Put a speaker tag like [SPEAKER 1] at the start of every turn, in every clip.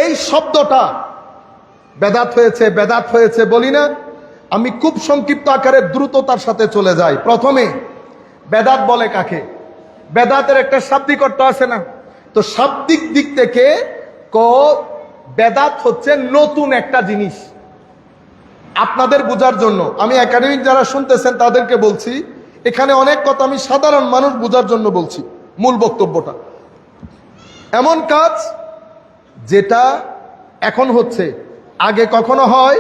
[SPEAKER 1] এই শব্দটা বেদাত হয়েছে বেদাত হয়েছে বলি না, আমি খুব সংক্ষিপ্ত আকারে দ্রুততার সাথে চলে যাই। প্রথমে বেদাত বলে কাকে? বেদাতের একটা শাব্দিক অর্থ আছে না? তো শাব্দিক দিক থেকে বেদাত হচ্ছে নতুন একটা জিনিস। আপনাদের বোঝার জন্য আমি একাডেমিক যারা শুনতেছেন তাদেরকে বলছি, এখানে অনেক কথা আমি সাধারণ মানুষ বোঝার জন্য বলছি। মূল বক্তব্যটা, এমন কাজ যেটা এখন হচ্ছে, আগে কখনো হয়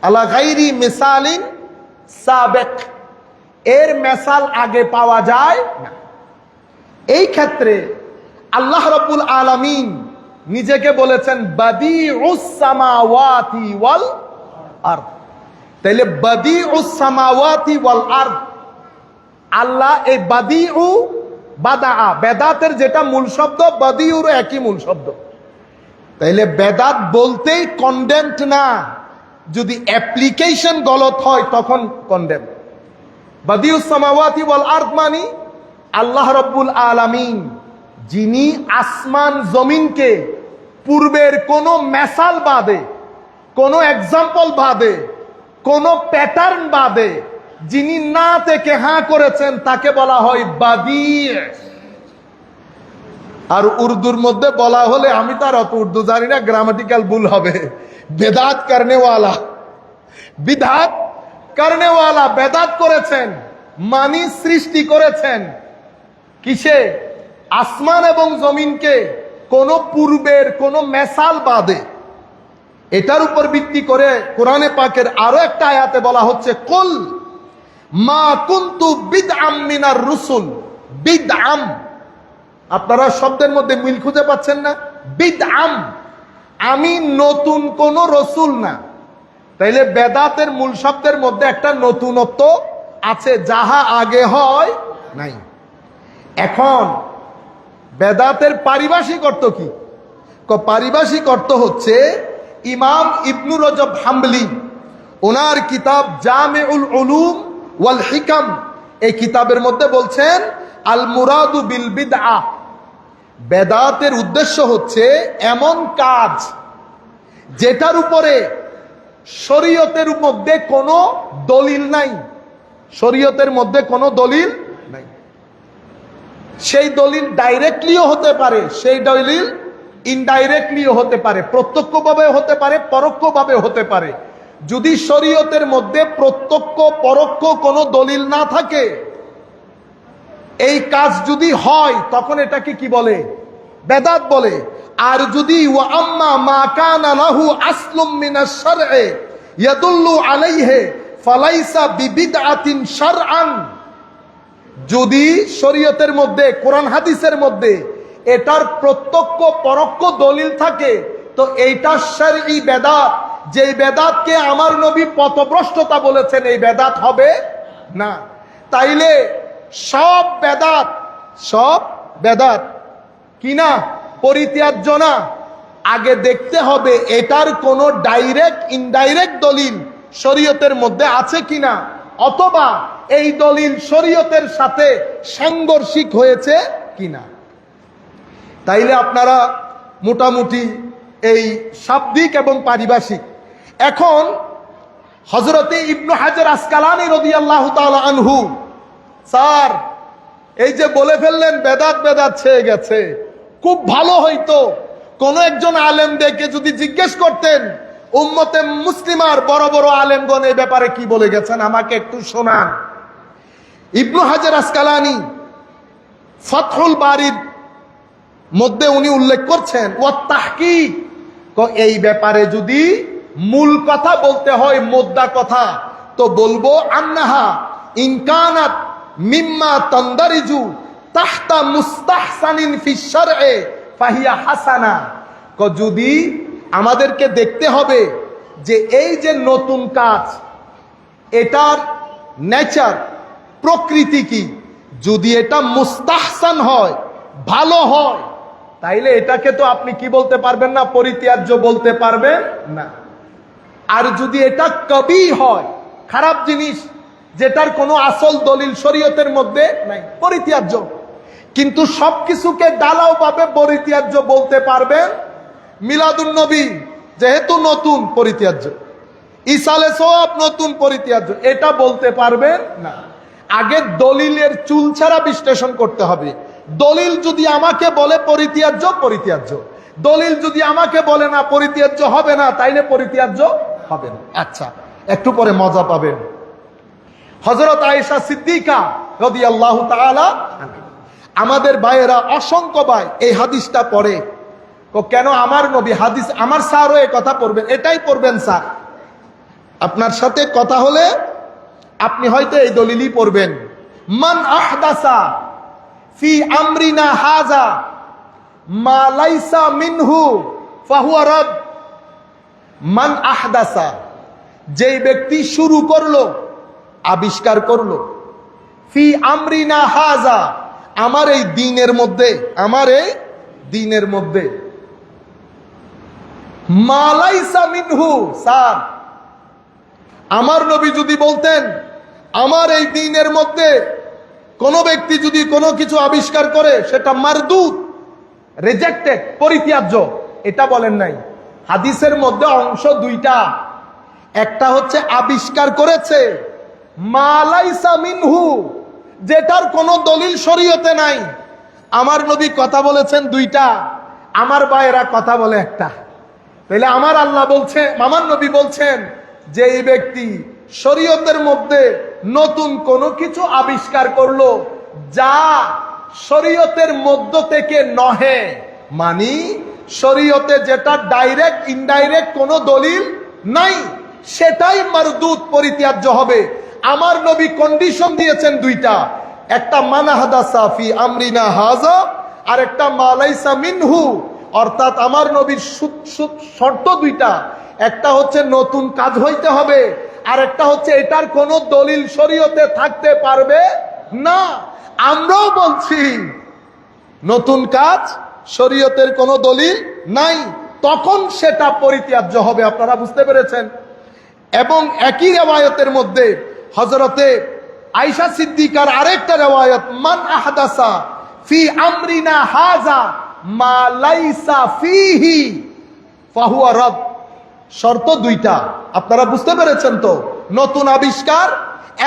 [SPEAKER 1] আলা গাইরি মিসালিন সাবেক, এর মেসাল আগে পাওয়া যায় না। এই ক্ষেত্রে আল্লাহ রাব্বুল আলামিন নিজেকে বলেছেন বাদিউস সামাওয়াতি ওয়াল আরদ। তাইলে বাদিউস সামাওয়াতি ওয়াল আরদ, আল্লাহ এই বাদিউ বাদা, বেদাতের যেটা মূল শব্দ বাদিউর একই মূল শব্দ। তাইলে বেদাত বলতেই কন্ডেমড না, যদি অ্যাপ্লিকেশন গলত হয় তখন কন্ডেম। বাদিউস সামাওয়াতি ওয়াল আরদ মানে আল্লাহ রাব্বুল আলামিন যিনি আসমান জমিনকে পূর্বের কোন মেসাল বাদে, কোন এক্সাম্পল বাদে, কোন প্যাটার্ন বাদে যিনি না থেকে হ্যাঁ করেছেন তাকে বলা হয় বাদি। আর উর্দুর মধ্যে বলা হলে, আমি তার অত উর্দু জানি না, গ্রামাটিক্যাল ভুল হবে, বেদাত করনেওয়ালা। বিধাত করনেওয়ালা, বেদাত করেছেন মানি সৃষ্টি করেছেন কিসে? আসমান এবং জমিনকে কোন পূর্বের কোন মেসাল বাদে। এটার উপর ভিত্তি করে কোরআনে পাকের আরো একটা আয়াতে বলা হচ্ছে কুল মা কুনতু বিদআম মিনার রুসুল। বিদআম, আপনারা শব্দের মধ্যে মিল খুঁজে পাচ্ছেন না? বিদআম, আমি নতুন কোন রসুল না। তাইলে বেদাতের মূল শব্দের মধ্যে একটা নতুনত্ব আছে, যাহা আগে হয় নাই। এখন বেদাতের পারিভাষিক অর্থ কি? পারিভাষিক অর্থ হচ্ছে ইমাম ইবনু রজব হাম্বলি ওনার কিতাব জামিউল উলুম ওয়াল হিকাম, এই কিতাবের মধ্যে বলছেন আল মুরাদু বিল বিদআহ, বেদাতের উদ্দেশ্য হচ্ছে এমন কাজ যেটার উপরে শরীয়তের মধ্যে কোনো দলিল নাই। শরীয়তের মধ্যে কোনো দলিল নাই। সেই দলিল ডাইরেক্টলিও হতে পারে, সেই দলিল ইনডাইরেক্টলিও হতে পারে, প্রত্যক্ষভাবে হতে পারে, পরোক্ষভাবে হতে পারে। যদি শরীয়তের মধ্যে প্রত্যক্ষ পরোক্ষ কোনো দলিল না থাকে, এই কাজ যদি হয় তখন এটাকে কি বলে? বেদাত বলে। আর যদি ওয়া আম্মা মা কানা লাহু আসলুম মিনাশ শারঈ ইয়াদুল্লু আলাইহি ফালাইসা বিবিদআতিন শারআন, যদি শরীয়তের মধ্যে কোরআন হাদিসের মধ্যে এটার প্রত্যক্ষ পরোক্ষ দলিল থাকে তো এইটা শারঈ বেদাত, যেই বেদাতকে আমার নবী পথভ্রষ্টতা বলেছেন, এই বেদাত হবে না। তাইলে সব বেদাত কি না? পরিত্যাজ্য না। আগে দেখতে হবে এটার কোনো ডাইরেক্ট ইনডাইরেক্ট দলিল শরীয়তের মধ্যে আছে কিনা, অথবা এই দলিল শরীয়তের সাথে সাংঘর্ষিক হয়েছে কিনা। তাইলে আপনারা মোটামুটি এই শাব্দিক এবং পারিভাষিক। এখন হযরতে ইবনু হাজার আসকালানী রাদিয়াল্লাহু তাআলা আনহু, স্যার এই যে বলে ফেললেন বেদাত বেদাত ছেয়ে গেছে, খুব ভালো হইতো কোন একজন আলেমদেরকে যদি জিজ্ঞেস করতেন উম্মতে মুসলিমার বড় বড় আলেমগণ এই ব্যাপারে কি বলে গেছেন, আমাকে একটু শোনান। ইবনু হাজার আসকালানী ফাতহুল বারির মধ্যে উনি উল্লেখ করছেন ওয়া তাহকিক, এই ব্যাপারে যদি মূল কথা বলতে হয়, মোদ্দা কথা, তো বলবো আন্নাহা ইনকানাত মিম্মা তানদারিজু তাহতা মুস্তাহসানিন ফি শারঈ ফাহিয়া হাসানা। যদি আমাদেরকে দেখতে হবে যে এই যে নতুন কাজ, এটার নেচার প্রকৃতি কি, যদি এটা মুস্তাহসান হয়, ভালো হয়, তাইলে এটাকে তো আপনি কি বলতে পারবেন না? পরিত্যাজ্য বলতে পারবেন না। আর যদি এটা কবি হয়, খারাপ জিনিস, যেটার কোনো আসল দলিল শরীয়তের মধ্যে নাই, পরিত্যাজ্য। কিন্তু সবকিছুকে ডালাও ভাবে পরিত্যাজ্য বলতে পারবেন মিলাদুন নবী যেহেতু নতুন পরিত্যাজ্য, ইসালে সওয়াব নতুন পরিত্যাজ্য, এটা বলতে পারবেন না। আগে দলিলের চুল ছাড়া বিশ্লেষণ করতে হবে। দলিল যদি আমাকে বলে পরিত্যাজ্য, পরিত্যাজ্য। দলিল যদি আমাকে বলে না পরিত্যাজ্য হবে না, তাইলে পরিত্যাজ্য হবে না। আচ্ছা, একটু পরে মজা পাবেন। হযরত আয়েশা সিদ্দিকা রাদিয়াল্লাহু তাআলা, আমাদের ভাইয়েরা অসংখ্য ভাই এই হাদিসটা পড়ে, কেন আমার নবী হাদিস, আমার স্যারও এই কথা পড়বেন, এটাই পড়বেন স্যার। আপনার সাথে কথা হলে আপনি হয়তো এই দলিলই পড়বেন, মান আহদাসা ফি আমরিনা হাযা মা লাইসা মিনহু ফাহুয়া রাদ। মান আহদাসা, যেই ব্যক্তি শুরু করলো, আবিষ্কার করলো, ফি আমরিনা হাযা, আমার এই দ্বীনের মধ্যে, আমার এই দ্বীনের মধ্যে, মা লাইসা মিনহু। স্যার, আমার নবী যদি বলতেন আমার এই দ্বীনের মধ্যে কোন ব্যক্তি যদি কোনো কিছু আবিষ্কার করে সেটা মারদুদ, রিজেক্টেড, পরিত্যাজ্য, এটা বলেন নাই। হাদিসের মধ্যে অংশ দুইটা, একটা হচ্ছে আবিষ্কার করেছে, মা লাইসা মিনহু, যেটার কোনো দলিল শরীয়তে নাই। আমার নবী কথা বলেছেন দুইটা, আমার ভাইয়েরা কথা বলে একটা। তাইলে আমার আল্লাহ বলছে, আমার নবী বলছেন যে এই ব্যক্তি শরীয়তের মধ্যে নতুন কোনো কিছু আবিষ্কার করলো যা শরীয়তের মধ্য থেকে নহে, মানি শরীয়তে যেটা ডাইরেক্ট ইনডাইরেক্ট কোনো দলিল নাই, সেটাই মারদুদ, পরিত্যাজ্য হবে। আমার নবী কন্ডিশন দিয়েছেন দুইটা, একটা মানাহাদাসা ফি আমরিনা হাযা, আর একটা মালাইসা মিনহু। অর্থাৎ আমার নবীর শর্ত দুইটা, একটা হচ্ছে নতুন কাজ হইতে হবে, আর একটা হচ্ছে এটার কোনো দলিল শরীয়তে থাকতে পারবে না। আমরাও বলছি নতুন কাজ, শরীয়তের কোনো দলিল নাই, তখন সেটা পরিত্যাজ্য হবে। আপনারা বুঝতে পেরেছেন? এবং একই রিওয়ায়াতের মধ্যে হযরতে আয়েশা সিদ্দিকার আরেকটা রিওয়ায়াত, মান আহদাসা ফি আমরিনা হাযা মা লাইসা ফিহি ফাহুয়া রাদ। শর্ত দুইটা, আপনারা বুঝতে পেরেছেন তো? নতুন আবিষ্কার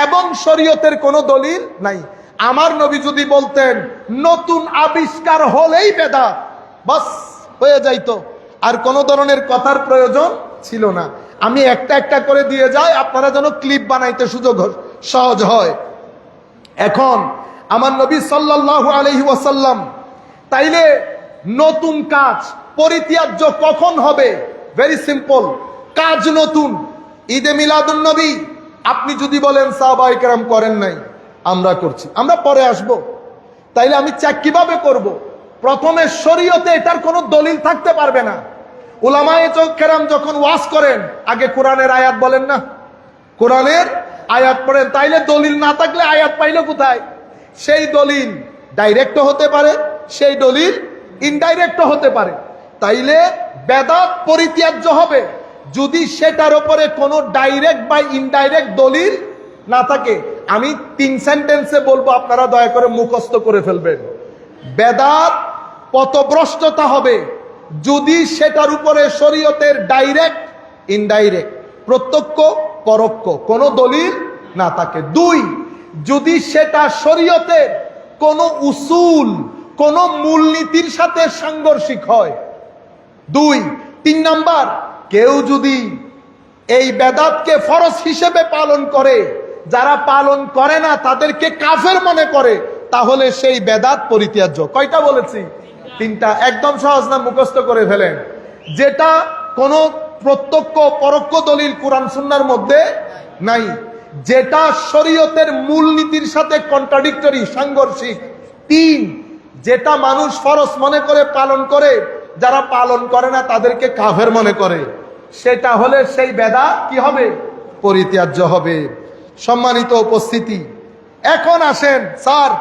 [SPEAKER 1] এবং শরীয়তের কোনো দলিল নাই। আমার নবী যদি বলতেন নতুন আবিষ্কার হলেই বেদাত, বাস হয়ে যাইতো, আর কোনো ধরনের কথার প্রয়োজন ছিল না। আমি একটা একটা করে দিয়ে যাই, আপনারা যেন ক্লিপ বানাইতে সুযোগ সহজ হয়। এখন আমার নবী সাল্লাল্লাহু আলাইহি ওয়াসাল্লাম, তাইলে নতুন কাজ পরিত্যাজ্য কখন হবে? ভেরি সিম্পল, কাজ নতুন। ঈদে মিলাদুন নবী আপনি যদি বলেন সাহাবায়ে কেরাম করেন নাই, আমরা করছি, আমরা পরে আসব, তাইলে আমি চেক কিভাবে করব? প্রথমে শরীয়তে এটার কোনো দলিল থাকতে পারবে না। উলামায়ে কেরাম যখন ওয়াজ করেন, আগে কোরআনের আয়াত বলেন না, কোরআনের আয়াত পড়েন, তাইলে দলিল না থাকলে আয়াত পাইল কোথায়? সেই দলিল ডাইরেক্ট হতে পারে, সেই দলিল ইনডাইরেক্ট হতে পারে। তাইলে বেদাত পরিত্যাজ্য হবে যদি সেটার উপরে কোনো ডাইরেক্ট বা ইনডাইরেক্ট দলিল না থাকে। আমি 3 সেন্টেন্সে বলবো, আপনারা দয়া করে মুখস্থ করে ফেলবেন। বেদাত পথভ্রষ্টতা হবে যদি সেটার উপরে শরীয়তের ডাইরেক্ট ইনডাইরেক্ট, প্রত্যক্ষ পরোক্ষ কোনো দলিল না থাকে। 2, যদি সেটা শরীয়তের কোনো উসুল, কোনো মূলনীতির সাথে সাংঘর্ষিক হয়। 2, 3 নাম্বার, কেউ যদি এই বেদাতকে ফরজ হিসেবে পালন করে, যারা পালন করে না তাদেরকে কাফের মনে করে, তাহলে সেই বেদাত পরিত্যাজ্য। কয়টা বলেছি? 3টা। একদম সহজ না, মুখস্থ করে ফেলেন। যেটা কোনো প্রত্যক্ষ পরোক্ষ দলিল কোরআন সুন্নাহর মধ্যে নাই, যেটা শরীয়তের মূলনীতির সাথে কন্ট্রাডিক্টরি, সাংঘর্ষিক। 3, যেটা মানুষ ফরজ মনে করে পালন করে, যারা পালন করে না তাদেরকে কাফের মনে করে, সেটা হলে সেই বেদাত কি হবে? পরিত্যাজ্য হবে। সম্মানিত উপস্থিতি, এখন আসেন স্যার,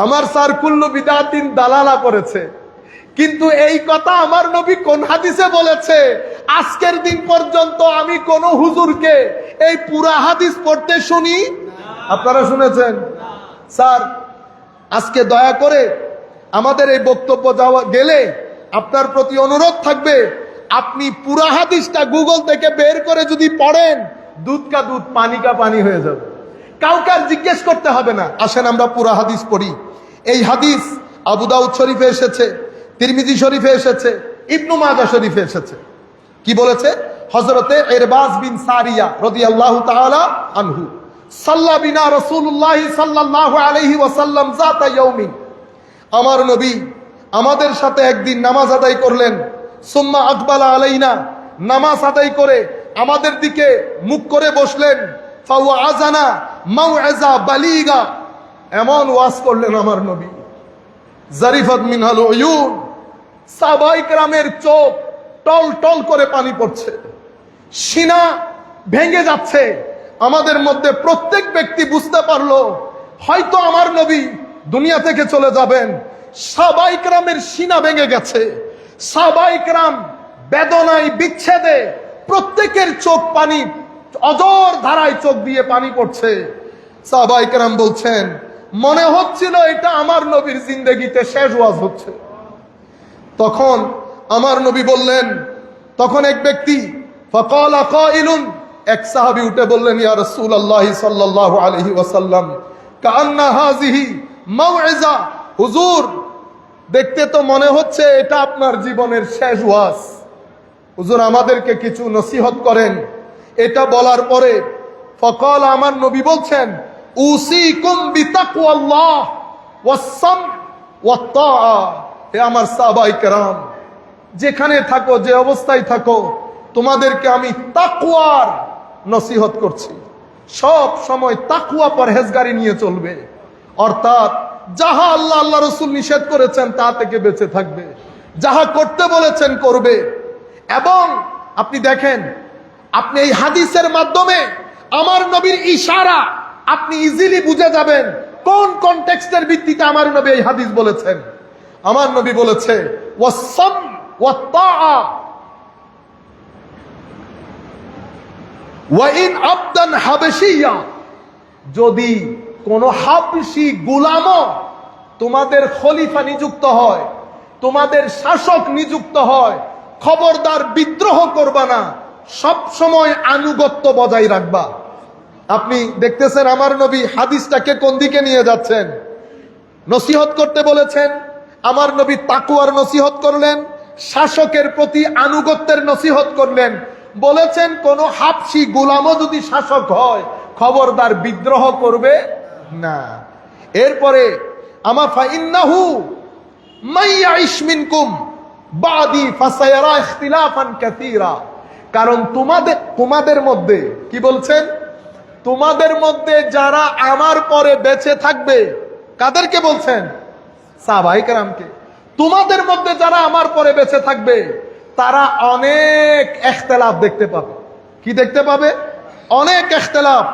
[SPEAKER 1] আমার স্যার কুল্লু বিদআতিন দালালা করেছে, কিন্তু এই কথা আমার নবী কোন হাদিসে বলেছে? আজকের দিন পর্যন্ত আমি কোন হুজুরকে এই পুরা হাদিস পড়তে শুনি। আপনারা শুনেছেন? স্যার আজকে দয়া করে আমাদের এই বক্তব্য যাওয়া গেলে আপনার প্রতি অনুরোধ থাকবে, আপনি পুরা হাদিসটা গুগল থেকে বের করে যদি পড়েন, দুধ কা দুধ পানি কা পানি হয়ে যাবে, কাউকে আর জিজ্ঞেস করতে হবে না। আসেন আমরা পুরা হাদিস পড়ি। এই হাদিস আবু দাউদ শরীফে এসেছে, তিরমিজি শরীফে এসেছে, ইবনু মাজাহ শরীফে এসেছে। কি বলেছে হযরতে ইরবাজ বিন সারিয়া রাদিয়াল্লাহু তাআলা আনহু, সাল্লা বিনা রাসূলুল্লাহ সাল্লাল্লাহু আলাইহি ওয়াসাল্লাম যাতা ইয়াউমিন, আমার নবী আমাদের সাথে একদিন নামাজ আদায় করলেন। সুম্মা আকবালা আলাইনা, নামাজ আদায় করে আমাদের দিকে মুখ করে বসলেন। ফাওয়াজানা মাউইজা বালিগা, এমন ওয়াজ করলেন আমার নবী, জারিফাত মিনহাল উয়ুন, সাহাবায়ে কেরামের চোখ টল টল করে পানি পড়ছে, সিনা ভেঙে যাচ্ছে। আমাদের মধ্যে প্রত্যেক ব্যক্তি বুঝতে পারলো হয়তো আমার নবী দুনিয়া থেকে চলে যাবেন। সাহাবায়ে কেরামের সিনা ভেঙে গেছে, সাহাবায়ে কেরাম বেদনায় বিচ্ছেদে প্রত্যেকের চোখ পানি, অজর ধারায় চোখ দিয়ে পানি পড়ছে। সাহাবায়ে কেরাম বলছেন মনে হচ্ছিল এটা আমার নবীর জিন্দেগিতে শেষ ওয়াজ হচ্ছে। তখন আমার নবী বললেন, তখন এক ব্যক্তি, ফাকালা কাইলুন, এক সাহাবী উঠে বললেন, ইয়া রাসূলুল্লাহ সাল্লাল্লাহু আলাইহি ওয়াসাল্লাম কান্না হাযিহি মাউইজা, হুজুর দেখতে তো মনে হচ্ছে এটা আপনার জীবনের শেষ ওয়াজ, হুজুর আমাদেরকে কিছু নসিহত করেন। এটা বলার পরে ফাকাল, আমার নবী বলছেন, উসিকুম বিতাকওয়াল্লাহ ওয়াসসাম ওয়াত্তাআ, হে আমার সাহাবায়ে কেরাম, যেখানে থাকো, যে অবস্থায় থাকো, তোমাদেরকে আমি তাকওয়ার নসিহত করছি। সব সময় তাকওয়া পরহেজগারি নিয়ে চলবে, অর্থাৎ যাহা আল্লাহ আল্লাহ রাসূল নিষেধ করেছেন তা থেকে বেঁচে থাকবে, যাহা করতে বলেছেন করবে। এবং আপনি দেখেন, আপনি এই হাদিসের মাধ্যমে আমার নবীর ইশারা আপনি ইজিলি বুঝে যাবেন কোন কনটেক্সটের ভিত্তিতে আমার নবী এই হাদিস বলেছেন। আমার নবী বলেছে ওয়াসসাম ওয়াত্তাআ ওয়া ইন আবদান হাবশিয়া, যদি কোন হাবশি গোলামও তোমাদের খলিফা নিযুক্ত হয়, তোমাদের শাসক নিযুক্ত হয়, খবরদার বিদ্রোহ করবা না, সব সময় আনুগত্য বজায় রাখবা। আপনি দেখতেছেন আমার নবী হাদিসটাকে কোন দিকে নিয়ে যাচ্ছেন। নসিহত করতে বলেছেন, আমার নবী তাকওয়ার নসিহত করলেন, শাসকের প্রতি আনুগত্যের নসিহত করলেন। বলেছেন কোন হাবশি গোলামও যদি শাসক হয়, খবরদার বিদ্রোহ করবে না। এরপরে আমা ফাইন্নাহু মাইয়াইশ মিনকুম বাদি ফাসায়ারা ইখতিলাফান কাসীরা, কারণ তোমাদের মধ্যে, কি বলছেন, তোমাদের মধ্যে যারা আমার পরে বেঁচে থাকবে, কাদেরকে বলছেন? সাহাবায়ে কেরামকে। তোমাদের মধ্যে যারা আমার পরে বেঁচে থাকবে তারা অনেক ইখতিলাফ দেখতে পাবে। কি দেখতে পাবে? অনেক ইখতিলাফ।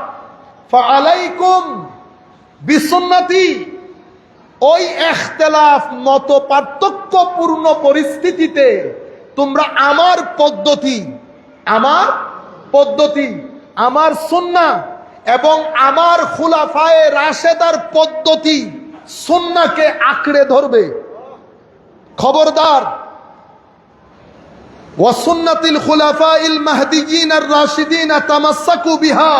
[SPEAKER 1] ফাআলাইকুম বিসুন্নতি, ওই ইখতিলাফ মত পার্থক্যপূর্ণ পরিস্থিতিতে তোমরা আমার পদ্ধতি, আমার সুন্নাহ এবং আমার খুলাফায়ে রাশেদার পদ্ধতি, সুন্নাহকে আঁকড়ে ধরবে। খবরদার, ওয়া সুন্নাতিল খুলাফাইল মাহদিয়িন আর রাশিদিন তামাসসাকু বিহা,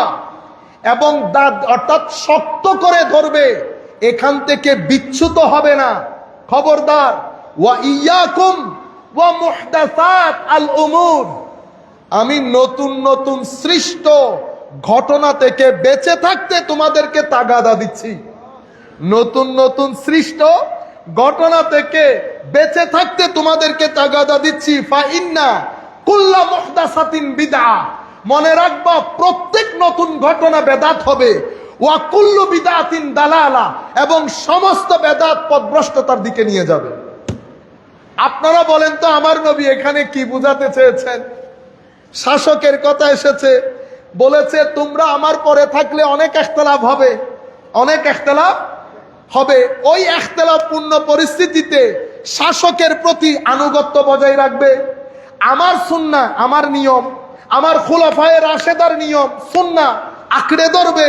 [SPEAKER 1] এবং অর্থাৎ শক্ত করে ধরবে, এখান থেকে বিচ্যুত হবে না। খবরদার, ওয়া ইয়াকুম ওয়া মুহদাসাত আল উমুর, আমি নতুন নতুন সৃষ্ট ঘটনা থেকে বেঁচে থাকতে তোমাদেরকে তাগাদা দিচ্ছি। নতুন নতুন সৃষ্ট ঘটনা থেকে বেঁচে থাকতে তোমাদেরকে তাগাদা দিচ্ছি। ফাইন্না কুল্লা মুহদাসাতিন বিদআ, মনে রাখবা প্রত্যেক নতুন ঘটনা বেদাত হবে। ওয়া কুল্লু বিদআতিন দালালা, এবং সমস্ত বেদাত পথভ্রষ্টতার দিকে নিয়ে যাবে। আপনারা বলেন তো আমার নবী এখানে কি বুঝাতে চেয়েছেন? শাসকের কথা এসেছে, বলেছে তোমরা আমার পরে থাকলে অনেক ইখতিলাফ হবে, অনেক ইখতিলাফ হবে। ওই ইখতিলাফপূর্ণ পরিস্থিতিতে শাসকের প্রতি আনুগত্য বজায় রাখবে, আমার সুন্নাহ, আমার নিয়ম, আমার খুলাফায়ে রাশেদার নিয়ম সুন্নাহ আঁকড়ে ধরবে।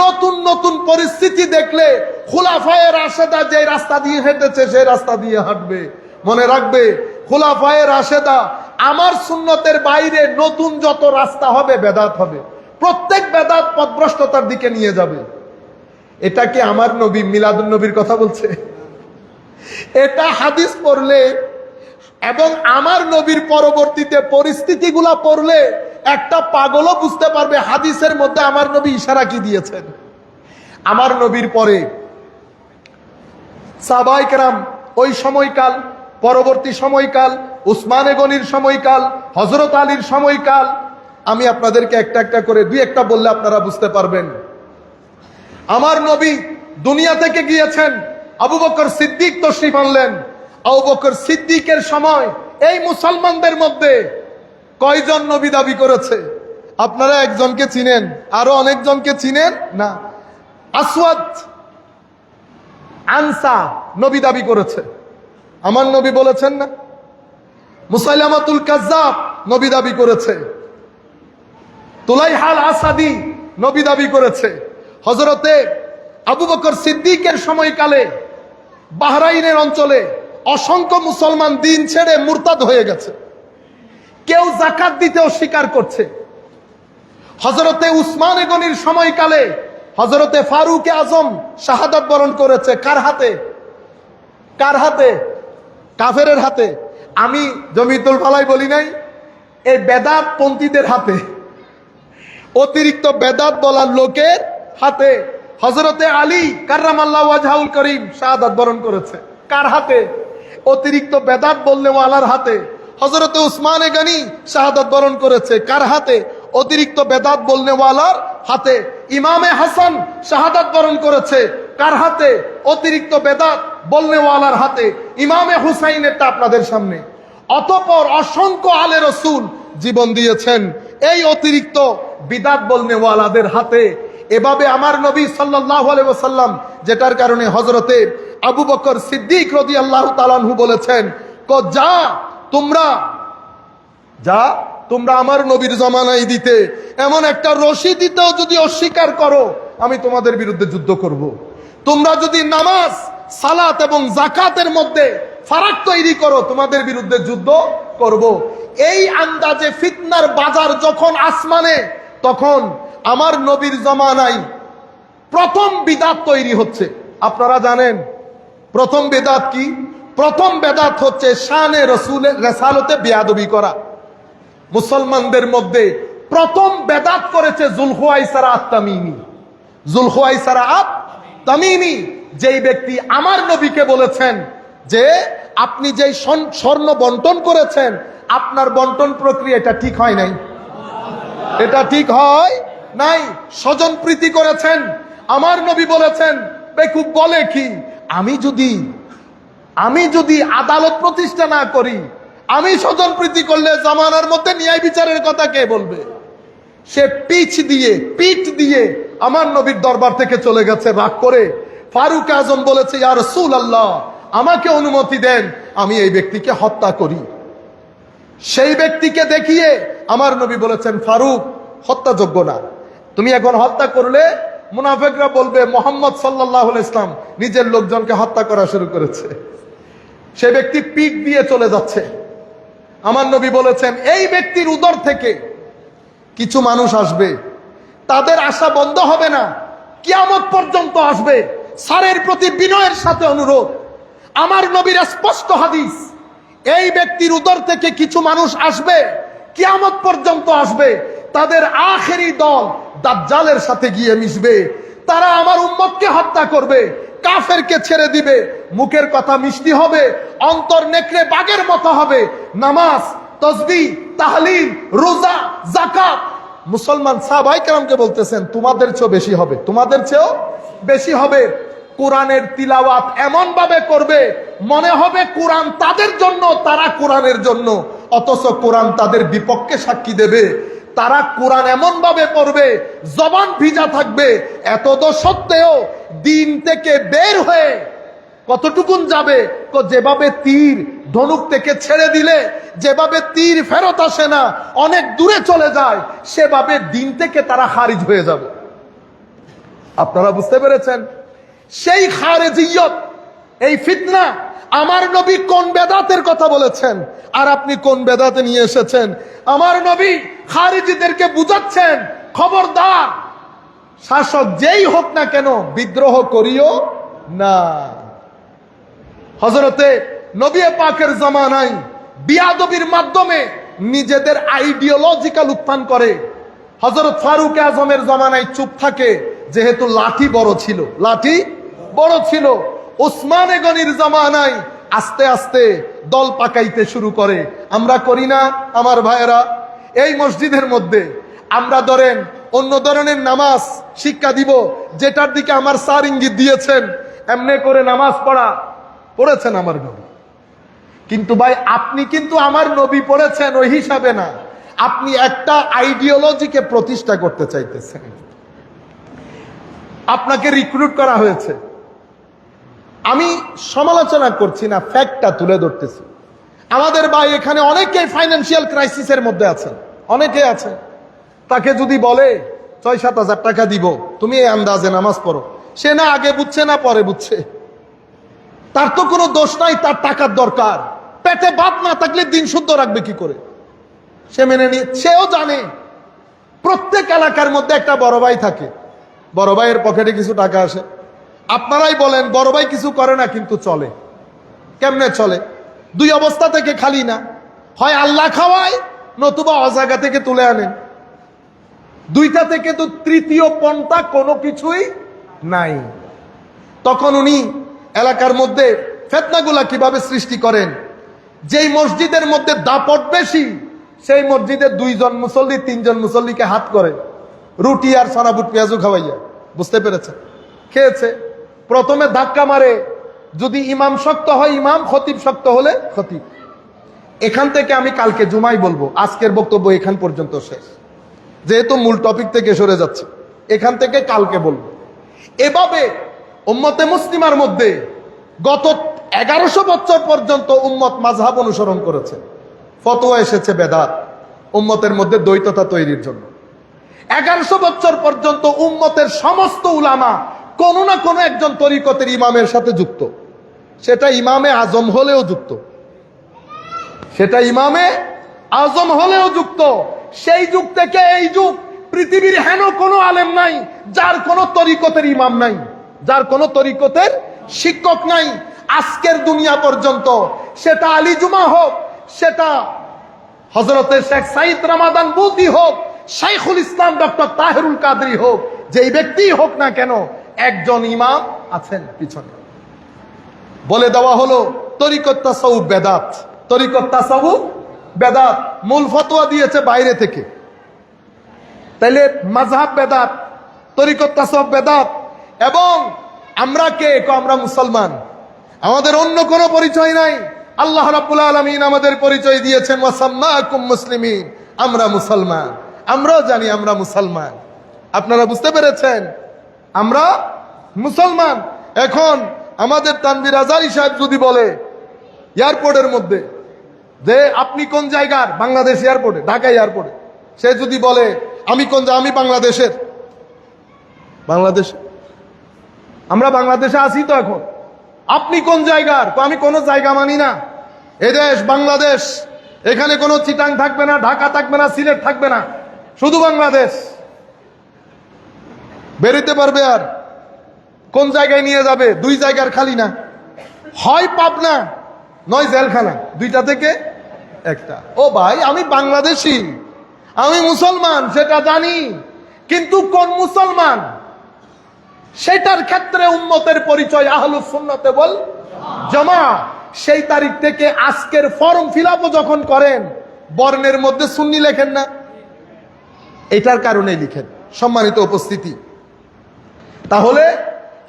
[SPEAKER 1] নতুন নতুন পরিস্থিতি দেখলে খুলাফায়ে রাশেদা যে রাস্তা দিয়ে হেঁটেছে সেই রাস্তা দিয়ে হাঁটবে। মনে রাখবে খুলাফায়ে রাশেদা, আমার সুন্নতের বাইরে নতুন যত রাস্তা হবে বেদাত হবে, প্রত্যেক বেদাত পথভ্রষ্টতার দিকে নিয়ে যাবে। এটা কি আমার নবী মিলাদুন নবীর কথা বলছে? এটা হাদিস পড়লে এবং আমার নবীর পরবর্তীতে পরিস্থিতিগুলা পড়লে একটা পাগলও বুঝতে পারবে হাদিসের মধ্যে আমার নবী ইশারা কি দিয়েছেন। আমার নবীর পরে সাহাবায়ে কেরাম, ওই সময়কাল, পরবর্তী সময়কাল, উসমানে গনির সময়কাল, হযরত আলীর সময়কাল, আমি আপনাদেরকে একটা একটা করে দুই একটা বললে আপনারা বুঝতে পারবেন। আমার নবী দুনিয়া থেকে গিয়েছেন, আবু বকর সিদ্দিক তশরিফ আনলেন। আবু বকর সিদ্দিকের সময় এই মুসলমানদের মধ্যে কয়জন নবী দাবি করেছে? আপনারা একজনকে চিনেন, আরো অনেকজনকে চিনেন না। আসওয়াদ আনসা নবী দাবি করেছে, আমার নবী বলেছেন না। মুসাইলামাতুল কাজ্জাব নবী দাবি করেছে। তুলাইহাল আসাদি নবী দাবি করেছে। হযরতে আবু বকর সিদ্দিকের সময়কালে বাহরাইনের অঞ্চলে অসংখ্য মুসলমান দিন ছেড়ে মুরতাদ হয়ে গেছে, কেউ যাকাত দিতে অস্বীকার করছে। হযরতে উসমানে গনির সময়কালে হযরতে ফারুক আজম শাহাদাত বরণ করেছে। কার হাতে? কার হাতে? কাফেরের হাতে। আমি জমিতুল ফালাই বলি নাই, এই বেদাত পন্থীদের হাতে, অতিরিক্ত বেদাত বলার লোকের হাতে। হযরতে আলী কাররামাল্লাহু ওয়াজহাউল করিম শাহাদাত বরণ করেছে। কার হাতে? অতিরিক্ত বেদাত বললে ওয়ালার হাতে। হযরতে উসমানে গনি শাহাদাত বরণ করেছে। কার হাতে? অতিরিক্ত বেদাত বলনে ওয়ালার হাতে। ইমামে হাসান শাহাদাত বরণ করেছে। কার হাতে? অতিরিক্ত বেদাত বলনে ওয়ালার হাতে। ইমামে হুসাইনেরটা আপনাদের সামনে। অতঃপর অসংখ্য আলে রসুল জীবন দিয়েছেন এই অতিরিক্ত বিদাত বলনে ওয়ালাদের হাতে। এভাবে আমার নবী সাল্লাল্লাহু আলাইহি ওয়াসাল্লাম, যেটার কারণে হযরতে আবু বকর সিদ্দিক রাদিয়াল্লাহু তাআলা আনহু বলেছেন, যা তোমরা আমার নবীর জামানায় দিতে এমন একটা রশি দিতেও যদি অস্বীকার করো, আমি তোমাদের বিরুদ্ধে যুদ্ধ করব। তোমরা যদি নামাজ, সালাত এবং যাকাতের মধ্যে ফারাক তৈরি করো, তোমাদের বিরুদ্ধে যুদ্ধ করব। এই আন্দাজে ফিতনার বাজার যখন আসমানে, তখন আমার নবীর জামানায় প্রথম বিদাত তৈরি হচ্ছে। আপনারা জানেন প্রথম বেদাত কি? প্রথম বেদাত হচ্ছে শানে রসুলের রেসালতে বেয়াদবি করা। মুসলমানদের মধ্যে প্রথম বেদাত করেছে যুলখুয়াইসারা আত-তামিমি। যুলখুয়াইসারা আত-তামিমি, যেই ব্যক্তি আমার নবীকে বলেছেন যে আপনি যেই স্বর্ণ বন্টন করেছেন, আপনার বন্টন প্রক্রিয়া এটা ঠিক হয় নাই, এটা ঠিক হয় নাই। স্বজন প্রীতি করেছেন। আমার নবী বলেছেন, বেকুব বলে কি, আমি যদি আদালত প্রতিষ্ঠা না করি, আমি স্বজন প্রীতি করলে জামানার মধ্যে ন্যায় বিচারের কথা কে বলবে? সে পিঠ দিয়ে আমার নবীর দরবার থেকে চলে গেছে রাগ করে। ফারুক আজম বলেছে, ইয়া রাসূলুল্লাহ, আমাকে অনুমতি দেন, আমি এই ব্যক্তিকে হত্যা করি। সেই ব্যক্তিকে দেখিয়ে আমার নবী বলেছেন, ফারুক হত্যাযোগ্য না, তুমি এখন হত্যা করলে মুনাফিকরা বলবে মুহাম্মদ সাল্লাল্লাহু আলাইহি ওয়াসাল্লাম নিজের লোকজনকে হত্যা করা শুরু করেছে। সে ব্যক্তি পিঠ দিয়ে চলে যাচ্ছে। আমার নবী বলেছেন, এই ব্যক্তির উদর থেকে কিছু মানুষ আসবে, তাদের আশা বন্ধ হবে না, কিয়ামত পর্যন্ত আসবে। স্যারের প্রতি বিনয়ের সাথে অনুরোধ, আমার নবীর স্পষ্ট হাদিস, এই ব্যক্তির উদর থেকে কিছু মানুষ আসবে, কিয়ামত পর্যন্ত আসবে, তাদের আখেরি দল দাজ্জালের সাথে গিয়ে মিশবে। তারা আমার উম্মতকে হত্যা করবে, কাফেরকে ছেড়ে দিবে, মুখের কথা মিষ্টি হবে, অন্তর নেকড়ে বাঘের মতো হবে। নামাজ, তাসবিহ, তাহলিল, রোজা, যাকাত, মুসলমান সাহাবায়ে কেরামকে বলতেছেন তোমাদের চেয়েও বেশি হবে, তোমাদের চেয়েও বেশি হবে। কোরআনের তিলাওয়াত এমন ভাবে করবে মনে হবে কোরআন তাদের জন্য, তারা কোরআনের জন্য, অথচ কোরআন তাদের বিপক্ষে সাক্ষী দেবে। তারা কোরআন এমন ভাবে পড়বে জবান ভিজা থাকবে, এতদ সত্ত্বেও দিন থেকে বের হয়ে কতটুকুন যাবে? যেভাবে তীর ধনুক থেকে ছেড়ে দিলে যেভাবে তীর ফেরত আসে না, অনেক দূরে চলে যায়, সেভাবে দিন থেকে তারা খারিজ হয়ে যাবে। আপনারা বুঝতে পেরেছেন? সেই খারেজিয়ত, এই ফিতনা আমার নবী কোন বেদাতের কথা বলেছেন আর আপনি কোন বেদাতে নিয়ে এসেছেন। আমার নবী খারিজিদেরকে বুঝাচ্ছেন, খবরদার, শাসক যেই হোক না কেন বিদ্রোহ করিও না। হযরতে নবী পাকের জামানায় বিয়াদবির মাধ্যমে নিজেদের আইডিওলজিক্যাল উত্থান করে। হযরত ফারুক আজমের জামানায় চুপ থাকে, যেহেতু লাঠি বড় ছিল, লাঠি বড় ছিল। ওসমানে গনির জামানায় আস্তে আস্তে দল পাকাইতে শুরু করে। আমরা করি না আমার ভাইয়েরা? এই মসজিদের মধ্যে আমরা ধরেন অন্য ধরনের নামাজ শিক্ষা দিব, যেটার দিকে আমার স্যার ইঙ্গিত দিয়েছেন, এমনি করে নামাজ পড়েছেন আমার নবী। কিন্তু ভাই আপনি কিন্তু আমার নবী পড়েছেন ওই হিসাবে না, আপনি একটা আইডিওলজিকে প্রতিষ্ঠা করতে চাইতেছেন। আপনাকে রিক্রুট করা হয়েছে। আমি সমালোচনা করছি না, ফ্যাক্টটা তুলে ধরতেছি। আমাদের ভাই এখানে অনেকেই ফাইন্যান্সিয়াল ক্রাইসিসের মধ্যে আছেন, অনেকে আছে। তাকে যদি বলে ৬-৭ হাজার টাকা দিব, তুমি এই আন্দাজে নামাজ পড়ো, সে না আগে বুঝছে না পরে বুঝছে। তার তো কোনো দোষ নাই, তার টাকার দরকার। পেটে ভাত না থাকলে দিন শুদ্ধ রাখবে কি করে? সে মেনে নিয়ে, সেও জানে প্রত্যেক এলাকার মধ্যে একটা বড় ভাই থাকে, বড় ভাইয়ের পকেটে কিছু টাকা আসে। আপনারাই বলেন, বড় ভাই কিছু করে না কিন্তু চলে। কেমনে চলে? দুই অবস্থা থেকে খালি না, হয় আল্লাহ খাওয়ায় নতুবা অজাগা থেকে তুলে আনেন। দুইটা থেকে তো তৃতীয় পন্থা কোনো কিছুই নাই। তখন উনি এলাকার মধ্যে ফিতনাগুলা কিভাবে সৃষ্টি করেন? যেই মসজিদের মধ্যে দাপট বেশি, সেই মসজিদে 2 জন মুসল্লি 3 জন মুসল্লিকে হাত করে রুটি আর সানাবুট পেঁয়াজু খাওয়াইয়া। বুঝতে পেরেছে? খেয়েছে। প্রথমে ধাক্কা মারে, যদি ইমাম শক্ত হয় ইমাম, খতিব শক্ত হলে খতিব। এখান থেকে আমি কালকে জুমাই বলবো, আজকের বক্তব্য এখান পর্যন্ত শেষ, যেহেতু মূল টপিক থেকে সরে যাচ্ছে। এখান থেকে কালকে বলবো। এভাবে উম্মতে মুসলিমার মধ্যে গত 1100 বছর পর্যন্ত উম্মত মাযহাব অনুসরণ করেছে। ফতোয়া এসেছে বেদাত, উম্মতের মধ্যে দ্বৈততা তৈরির জন্য। 1100 বছর পর্যন্ত উম্মতের সমস্ত উলামা কোনো না কোনো একজন তরিকতের ইমামের সাথে যুক্ত। সেটা ইমামে আজম হলেও যুক্ত, সেটা ইমামে আজম হলেও যুক্ত। সেই যুগ থেকে এই যুগ পৃথিবীর হেন কোনো আলেম নাই যার কোনো তরিকতের ইমাম নাই, যার কোনো তরিকতের শিক্ষক নাই। আজকের দুনিয়া পর্যন্ত, সেটা আলী জুমা হোক, সেটা হযরতে শেখ সাইদ রামাদান বুতি হোক, শাইখুল ইসলাম ডক্টর তাহেরুল কাদরি হোক, যেই ব্যক্তি হোক না কেন, একজন ইমাম আছেন পিছনে। বলে দেওয়া হলো তরিকত তাসাউফ বেদাত, তরিকত তাসাউফ বেদাত। মূল ফতোয়া দিয়েছে বাইরে থেকে। তাইলে মাযহাব বেদাত, তরিকত তাসাউফ বেদাত। এবং আমরা কে? আমরা মুসলমান, আমাদের অন্য কোনো পরিচয় নাই। আল্লাহ রাব্বুল আলামিন আমাদের পরিচয় দিয়েছেন ওয়াসাম্মাকুম মুসলিমিন, আমরা মুসলমান। আমরাও জানি আমরা মুসলমান। আপনারা বুঝতে পেরেছেন? আমরা মুসলমান। এখন আমাদের তানভীর আজারি সাহেব যদি বলে এয়ারপোর্টের মধ্যে যে আপনি কোন জায়গার, বাংলাদেশ এয়ারপোর্টে, ঢাকা এয়ারপোর্টে, সে যদি বলে আমি কোন, আমি বাংলাদেশের, বাংলাদেশ, আমরা বাংলাদেশে আছি তো এখন, আপনি কোন জায়গার? তো আমি কোনো জায়গা মানি না, এদেশ বাংলাদেশ, এখানে কোনো চিটাং থাকবে না, ঢাকা থাকবে না, সিলেট থাকবে না, শুধু বাংলাদেশ। বেরোতে পারবে আর কোন জায়গায় নিয়ে যাবে? 2 জায়গার খালি না, হয় পাবনা নয় জেলখানা, 2টা থেকে একটা। ও ভাই, আমি বাংলাদেশি, আমি মুসলমান, সেটা জানি, কিন্তু কোন মুসলমান সেটার ক্ষেত্রে উম্মতের পরিচয় আহলুস সুন্নাতে ওয়াল জামাত। সেই তারিখ থেকে আজকের ফর্ম ফিল আপও যখন করেন, বর্ণের মধ্যে সুন্নি লেখেন না, এটার কারণে লিখেন। সম্মানিত উপস্থিতি, তাহলে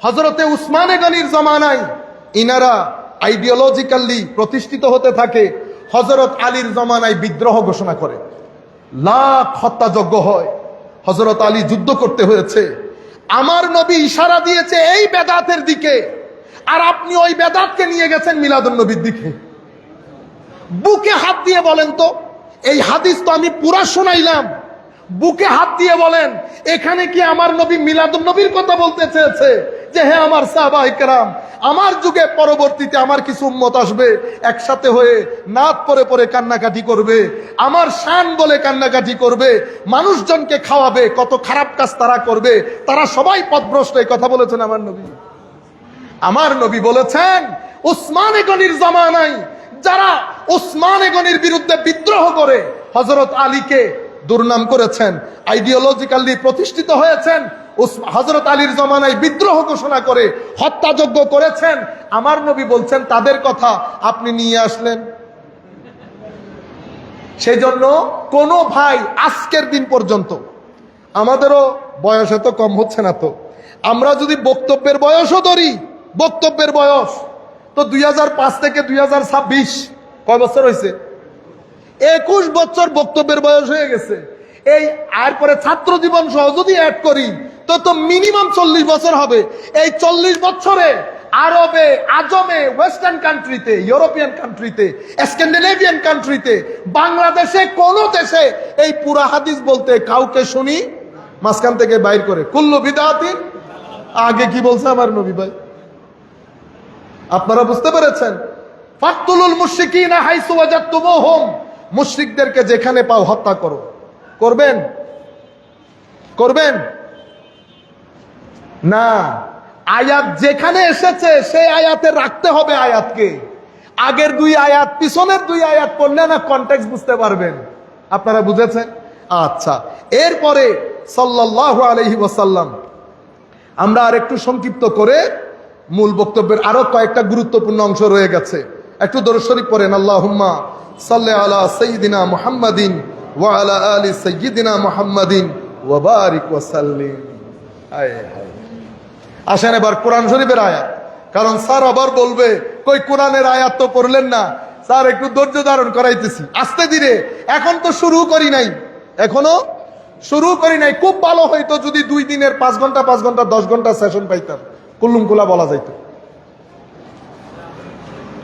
[SPEAKER 1] হযরতে উসমানে গনির জামানায় ইনারা আইডিওলজিক্যালি প্রতিষ্ঠিত হতে থাকে। হযরত আলীর জামানায় বিদ্রোহ ঘোষণা করে, লাখ হত্যাযজ্ঞ হয়, হযরত আলী যুদ্ধ করতে হয়েছে। আমার নবী ইশারা দিয়েছে এই বেদাতের দিকে, আর আপনি ওই বেদাতকে নিয়ে গেছেন মিলাদুন নবীর দিকে। বুকে হাত দিয়ে বলেন তো, এই হাদিস তো আমি পুরা শোনাইলাম, বুকে হাত দিয়ে বলেন এখানে কি আমার নবী মিলাদুন নবীর কথা বলতে চেয়েছে? যে হে আমার সাহাবায়ে কেরাম, আমার যুগে পরবর্তীতে আমার কিছু উম্মত আসবে, একসাথে হয়ে নাত পরে পরে কান্নাকাটি করবে, আমার শান বলে কান্নাকাটি করবে, মানুষজনকে খাওয়াবে, কত খারাপ কাজ তারা করবে, তারা সবাই পথভ্রষ্ট। এই কথা বলেছেন আমার নবী। আমার নবী বলেছেন উসমানে গনির জামানায় যারা উসমানে গনির বিরুদ্ধে বিদ্রোহ করে হযরত আলীকে দুর্নাম করেছেন, আইডিওলজিক্যালি প্রতিষ্ঠিত হয়েছেন, হযরত আলীর জমানায় বিদ্রোহ ঘোষণা করে হত্যাযজ্ঞ করেছেন, আমার নবী বলছেন তাদের কথা আপনি নিয়ে আসলেন। সেই জন্য কোন ভাই আজকের দিন পর্যন্ত, আমাদেরও বয়স এত কম হচ্ছে না তো, আমরা যদি বক্তব্যের বয়সও ধরি, বক্তব্যের বয়স তো 2005 থেকে 2026 কয় বছর হয়েছে? 21 বছর বক্তব্যের বয়স হয়ে গেছে। এই আর পরে ছাত্র জীবন সহ যদি অ্যাড করি তো মিনিমাম 40 বছর হবে। এই 40 বছরে আরবে, আজমে, ওয়েস্টার্ন কান্ট্রিতে, ইউরোপিয়ান কান্ট্রিতে, স্ক্যান্ডিনেভিয়ান কান্ট্রিতে, বাংলাদেশে কোন দেশে এই পুরা হাদিস বলতে কাউকে শুনি মাঝখান থেকে বাইর করে কুল্লু বিদআতিন। আগে কি বলছে আমার নবী ভাই? আপনারা বুঝতে পেরেছেন? ফাকতুলুল মুশরিকিনা হাইসু ওয়াজাদতুমুহুম, মুশরিকদেরকে যেখানে পাও হত্যা করো। করবেন? করবেন না। আয়াত যেখানে এসেছে সেই আয়াতে রাখতে হবে আয়াতকে। আগের দুই আয়াত পিছনের দুই আয়াত পড়লে না কনটেক্সট বুঝতে পারবেন। আপনারা বুঝেছেন? আচ্ছা, এরপরে সাল্লাল্লাহু আলাইহি ওয়াসাল্লাম, আমরা আর একটু সংক্ষিপ্ত করে মূল বক্তব্যের আরো কয়েকটা গুরুত্বপূর্ণ অংশ রয়ে গেছে। একটু দরুদ শরীফ পড়েন, আল্লাহুম্মা সাল্লি আলা সাইয়্যিদিনা মুহাম্মাদিন ওয়া আলা আলি সাইয়্যিদিনা মুহাম্মাদিন ওয়া বারিক ওয়া সাল্লিম। আসেন এবার কোরআন শরীফের আয়াত, কারণ স্যার আবার বলবে কই কোরআনের আয়াত তো পড়লেন না। স্যার একটু ধৈর্য ধারণ করাইতেছি, আস্তে ধীরে, এখন তো শুরু করি নাই, এখনো শুরু করি নাই। খুব ভালো হইতো যদি 2 দিনের 5 ঘন্টা 5 ঘন্টা 10 ঘন্টা সেশন পাইতাম, কুল্লুম কুলা বলা যাইত।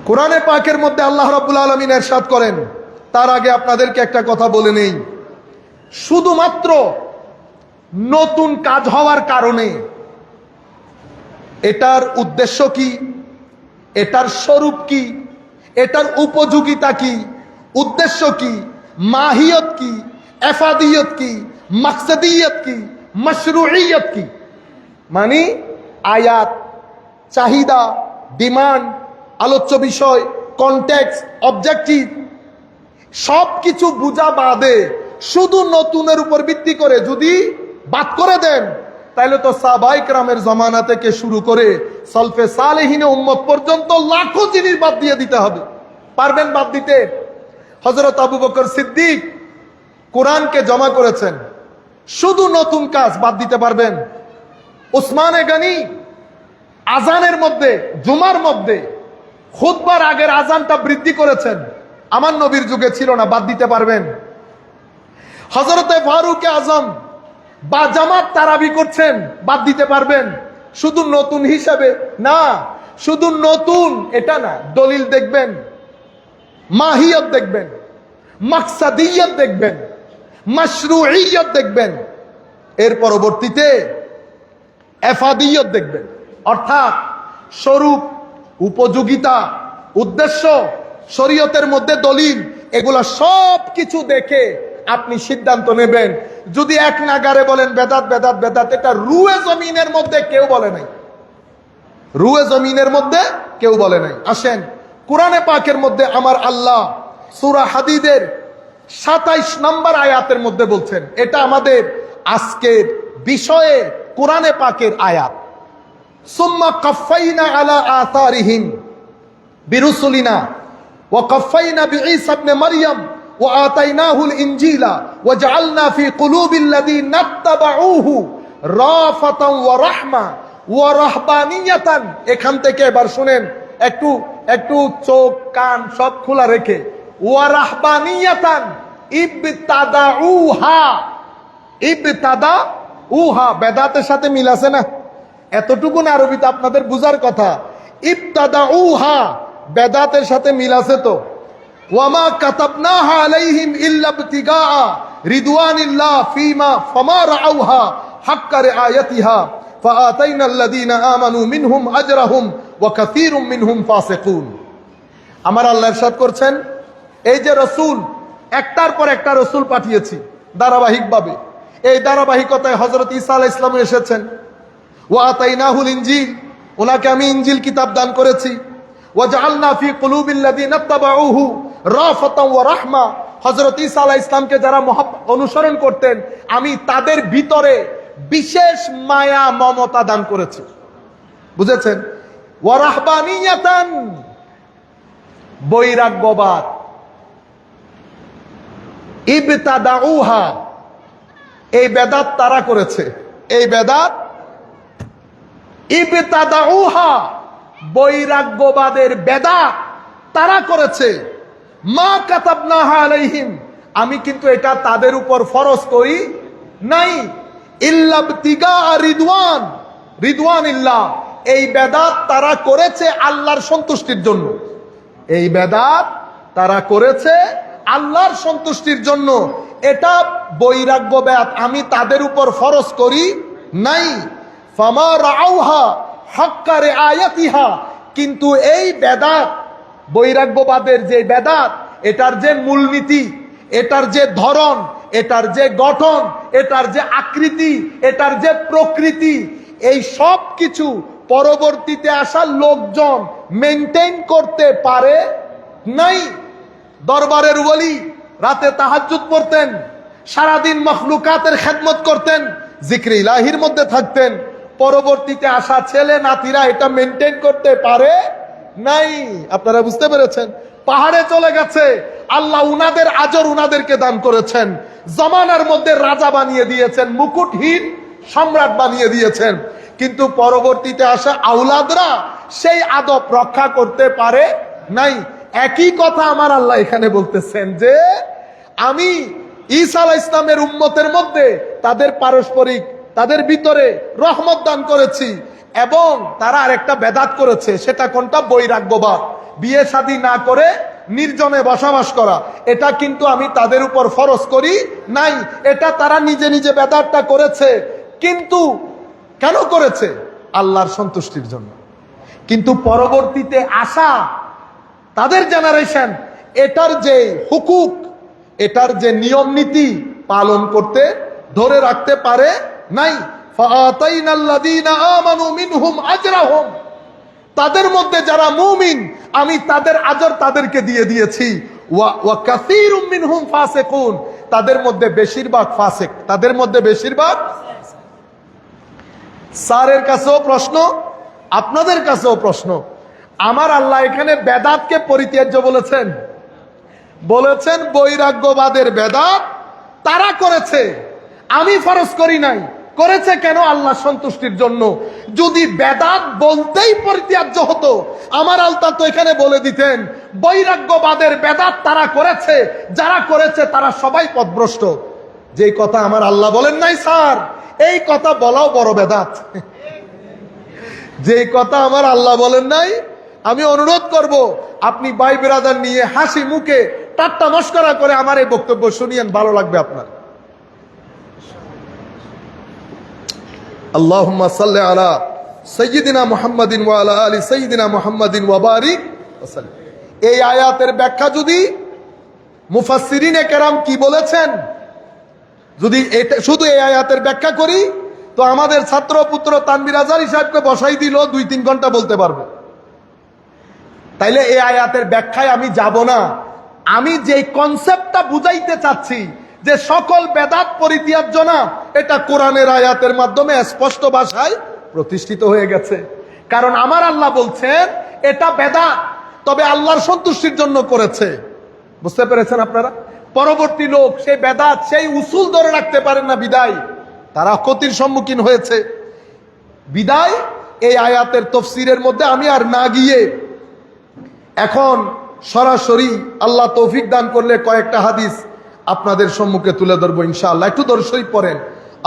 [SPEAKER 1] কোরআনে পাকের মধ্যে আল্লাহ রাব্বুল আলামিন ইরশাদ করেন, তার আগে আপনাদেরকে একটা কথা বলে নেই, শুধুমাত্র নতুন কাজ হওয়ার কারণে এটার উদ্দেশ্য কি, এটার স্বরূপ কি, এটার উপযোগিতা কি, উদ্দেশ্য কি, মাহিয়ত কি, এফাদিয়ত কি, মাকসাদিয়ত কি, মাশরুইয়ত কি, মানে আয়াত, চাহিদা, ডিমান্ড, আলোচ্য বিষয়, কনটেক্সট, অবজেক্টিভ সবকিছু বুঝা বাদে শুধু নতুনের উপর ভিত্তি করে যদি বাদ করে দেন, তাহলে তো সাহাবায়ে কেরামের জামানা থেকে শুরু করে সালফে সালেহিনে উম্মত পর্যন্ত লাখো জিনিস বাদ দিয়ে দিতে হবে। পারবেন বাদ দিতে? হযরত আবু বকর সিদ্দিক কোরআনকে জমা করেছেন, শুধু নতুন কাজ বাদ দিতে পারবেন? উসমানে গনি আজানের মধ্যে, জুমার মধ্যে খুতবার আগের আজানটা বৃদ্ধি করেছেন, আমার নবীর যুগে ছিল না, বাদ দিতে পারবেন? হযরতে ফারুক আজম বা জামাত তারাবি করছেন, বাদ দিতে পারবেন? শুধু নতুন হিসাবে না, শুধু নতুন এটা না, দলিল দেখবেন, মাহিয়ত দেখবেন, মাকসাদিয়ত দেখবেন, মাশরুইয়ত দেখবেন, এর পরবর্তীতে এফাদিয়ত দেখবেন, অর্থাৎ স্বরূপ, উপযোগিতা, উদ্দেশ্য, শরীয়তের মধ্যে দলিল, এগুলা সব কিছু দেখে আপনি সিদ্ধান্ত নেবেন। যদি এক নাগারে বলেন বেদাত বেদাত বেদাত, এটা রুয়ে জমিনের মধ্যে কেউ বলে নাই, রুয়ে জমিনের মধ্যে কেউ বলে নাই। আসেন কোরআনে পাকের মধ্যে আমার আল্লাহ সূরা হাদীদের 27 নম্বর আয়াতের মধ্যে বলছেন, এটা আমাদের আজকের বিষয়ে কোরআনে পাকের আয়াত। সুম্মা কাফাইনা আলা আথারিহিম বিরুসুলিনা ওয়া কাফাইনা বিঈসা ইবনে মারইয়াম ওয়া আতাইনাহুল ইনজিলা ওয়া জাআলনা ফি কুলুবিল লাযিনা ইত্তাবাউহু রাফাতান ওয়া রাহমা ওয়া রাহবানিয়াতান। এখান থেকে এবার শুনেন, একটু একটু চোখ কান সব খোলা রেখে, ওয়া রাহবানিয়াতান ইবতাদাউহা, ইবতাদাউহা বেদাতের সাথে মিল আছে না? এতটুকু না আরবিতে আপনাদের বুঝার কথা। ইবতাদাউহা বেদাতের সাথে মিল আছে তো। ওয়ামা কাতাবনাহা আলাইহিম ইল্লা ইবতিগা রিদওয়ানিল্লাহ ফিমা ফামা রাআউহা হাক্কা রিআয়াতিহা ফাআতাইনাল লাযিনা আমানু মিনহুম আজরাহুম ওয়া কাসীরুম মিনহুম ফাসিকুন। আমার আল্লাহ ইরশাদ করছেন, এই যে রাসূল, একটার পর একটা রাসূল পাঠিয়েছি ধারাবাহিকভাবে। এই ধারাবাহিকতায় হযরত ঈসা আলাইহিস সালাম এসেছেন। ওয়া আতাইনাহুল ইনজিল, ওনাকে আমি ইনজিল কিতাব দান করেছি। ওয়া জাআলনা ফি কুলুবিল্লাযিনা তাবাউহু রাফাতাও ওয়া রাহমা, হযরত ঈসা আলাইহিস সালামকে যারা অনুসরণ করতেন আমি তাদের ভিতরে বিশেষ মায়া মমতা দান করেছি। বুঝেছেন? ওয়া রাহবানিয়াতান, বৈরাগ্যবাদ। ইবতাদাউহা, এই বেদাত তারা করেছে। এই বেদাত ইবতাদাউহা, বৈরাগ্যবাদের বেদাত তারা করেছে। মা কাতাবনাহা আলাইহিম, আমি কিন্তু এটা তাদের উপর ফরজ করি নাই। ইল্লা ইবতিগা রিদওয়ান, রিদওয়ানিল্লাহ, এই বেদাত তারা করেছে আল্লাহর সন্তুষ্টির জন্য। এই বেদাত তারা করেছে আল্লাহর সন্তুষ্টির জন্য। এটা বৈরাগ্য বেদাত, আমি তাদের উপর ফরজ করি নাই। ফামা রাউহা হাক্কা রিআয়াতিহা, কিন্তু এই বেদাত, বৈরাগ্যবাদের যে বেদাত, এটার যে মূলনীতি, এটার যে ধরন, এটার যে গঠন, এটার যে আকৃতি, এটার যে প্রকৃতি, এই সব কিছু পরবর্তীতে আসা লোকজন মেইনটেইন করতে পারে নাই। দরবারের ওলি রাতে তাহাজ্জুদ পড়তেন, সারাদিন মখলুকাতের খেদমত করতেন, জিক্রে ইলাহির মধ্যে থাকতেন। পরবর্তীতে আসা ছেলে নাতিরা এটা মেইনটেইন করতে পারে নাই। আপনারা বুঝতে পেরেছেন? পাহাড়ে চলে গেছে, আল্লাহ উনাদের আজর উনাদেরকে দান করেছেন। জমানার মধ্যে রাজা বানিয়ে দিয়েছেন, মুকুটহীন সম্রাট বানিয়ে দিয়েছেন। কিন্তু পরবর্তীতে আসা আওলাদরা সেই আদব রক্ষা করতে পারে নাই। একই কথা আমার আল্লাহ এখানে বলতেছেন যে আমি ঈসা আলাইহিস সালামের উম্মতের মধ্যে তাদের পারস্পরিক, তাদের ভিতরে রহমত দান করেছি, এবং তারা আরেকটা বেদাত করেছে। সেটা কোনটা? বৈরাগ্যবাদ, বিয়ে শাদী না করে নির্জনে বসবাস করা। এটা কিন্তু আমি তাদের উপর ফরজ করি নাই। এটা তারা নিজে নিজে বেদাতটা করেছে। কিন্তু কেন করেছে? আল্লাহর সন্তুষ্টির জন্য। কিন্তু পরবর্তীতে আসা তাদের জেনারেশন এটার যে হুকুক, এটার যে নিয়ম নীতি পালন করতে, ধরে রাখতে পারে নাই। ফাআতাইনাল্লাযীনা আমানু মিনহুম আজরাহুম, তাদের মধ্যে যারা মুমিন আমি তাদের আজর তাদেরকে দিয়ে দিয়েছি। ওয়া কাসীরুম মিনহুম ফাসিকুন, তাদের মধ্যে বেশিরভাগ ফাসিক, তাদের মধ্যে বেশিরভাগ। স্যারের কাছেও প্রশ্ন, আপনাদের কাছেও প্রশ্ন। আমার আল্লাহ এখানে বেদাতকে পরিত্যাজ্য বলেছেন, বলেছেন বৈরাগ্যবাদের বেদাত তারা করেছে, আমি ফরজ করি নাই। করেছে কেন? আল্লাহ সন্তুষ্টির জন্য। যদি বেদাত বলতেই পরিত্যাজ্য হতো, আমার আল্লাহ তো এখানে বলে দিতেন বৈরাগ্যবাদের বেদাত তারা করেছে, যারা করেছে তারা সবাই পথভ্রষ্ট। যে কথা আমার আল্লাহ বলেন নাই স্যার, এই কথা বলাও বড় বেদাত। যে কথা আমার আল্লাহ বলেন নাই, আমি অনুরোধ করব আপনি ভাই বিরাদার নিয়ে হাসি মুখে ঠাট্টা মশকরা করে আমার এই বক্তব্য শুনিয়েন, ভালো লাগবে আপনার। আল্লাহুম্মা সাল্লি আলা সাইয়্যিদিনা মুহাম্মাদিন ওয়া আলা আলি সাইয়্যিদিনা মুহাম্মাদিন ওয়া বারিক ওয়া সাল্লিম। এই আয়াতের ব্যাখ্যা যদি মুফাসসিরিনে কেরাম কি বলেছেন, যদি এটা শুধু এই আয়াতের ব্যাখ্যা করি তো আমাদের ছাত্র পুত্র তানভীর আজহারী সাহেবকে বসাই দিল 2-3 ঘন্টা বলতে পারবে। তাইলে এই আয়াতের ব্যাখ্যায় আমি যাব না। আমি যে কনসেপ্টটা বুঝাইতে চাচ্ছি যে সকল বেদাত পরিত্যাজ্য না, এটা কোরআনের আয়াতের মাধ্যমে স্পষ্ট ভাষায় প্রতিষ্ঠিত হয়ে গেছে। কারণ আমার আল্লাহ বলছেন এটা বেদাত, তবে আল্লাহর সন্তুষ্টির জন্য করেছে। বুঝতে পেরেছেন আপনারা? পরবর্তী লোক সেই বেদাত, সেই উসুল ধরে রাখতে পারেন না, বিদায় তারা ক্ষতির সম্মুখীন হয়েছে। বিদায় এই আয়াতের তাফসীরের মধ্যে আমি আর না গিয়ে এখন সরাসরি আল্লাহ তৌফিক দান করলে কয়েকটা হাদিস আপনাদের সম্মুখে তুলে ধরবো ইনশাআল্লাহ। একটু দরুদ শরীফ পড়েন।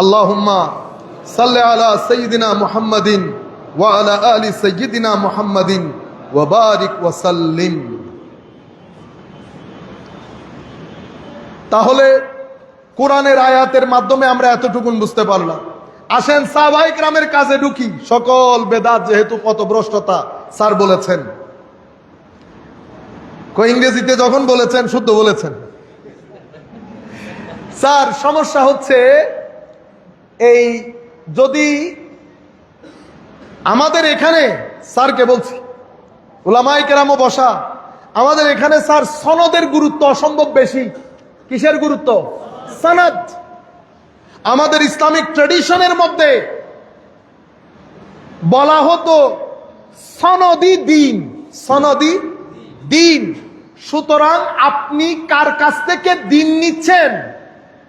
[SPEAKER 1] আল্লাহুম্মা সাল্লি আলা সাইয়্যিদিনা মুহাম্মাদিন ওয়া আলা আলি সাইয়্যিদিনা মুহাম্মাদিন ওয়া বারিক ওয়া সাল্লিম। তাহলে কোরআনের আয়াতের মাধ্যমে আমরা এতটুকুন বুঝতে পারলাম। আসেন সাহাবায়ে কেরামের কাজে ঢুকি। সকল বেদাত যেহেতু পথভ্রষ্টতা, স্যার বলেছেন। ইংরেজিতে যখন বলেছেন শুদ্ধ বলেছেন। স্যার সমস্যা হচ্ছে এই যদি আমাদের এখানে, স্যারকে বলছি, উলামায়ে কেরামও বসা, আমাদের এখানে স্যার সনদের গুরুত্ব অসম্ভব বেশি। কিসের গুরুত্ব? সনদ। আমাদের ইসলামিক ট্রেডিশনের মধ্যে বলা হতো সনদি দিন, সনদি দিন। সুতরাং আপনি কার কাছ থেকে দিন নিচ্ছেন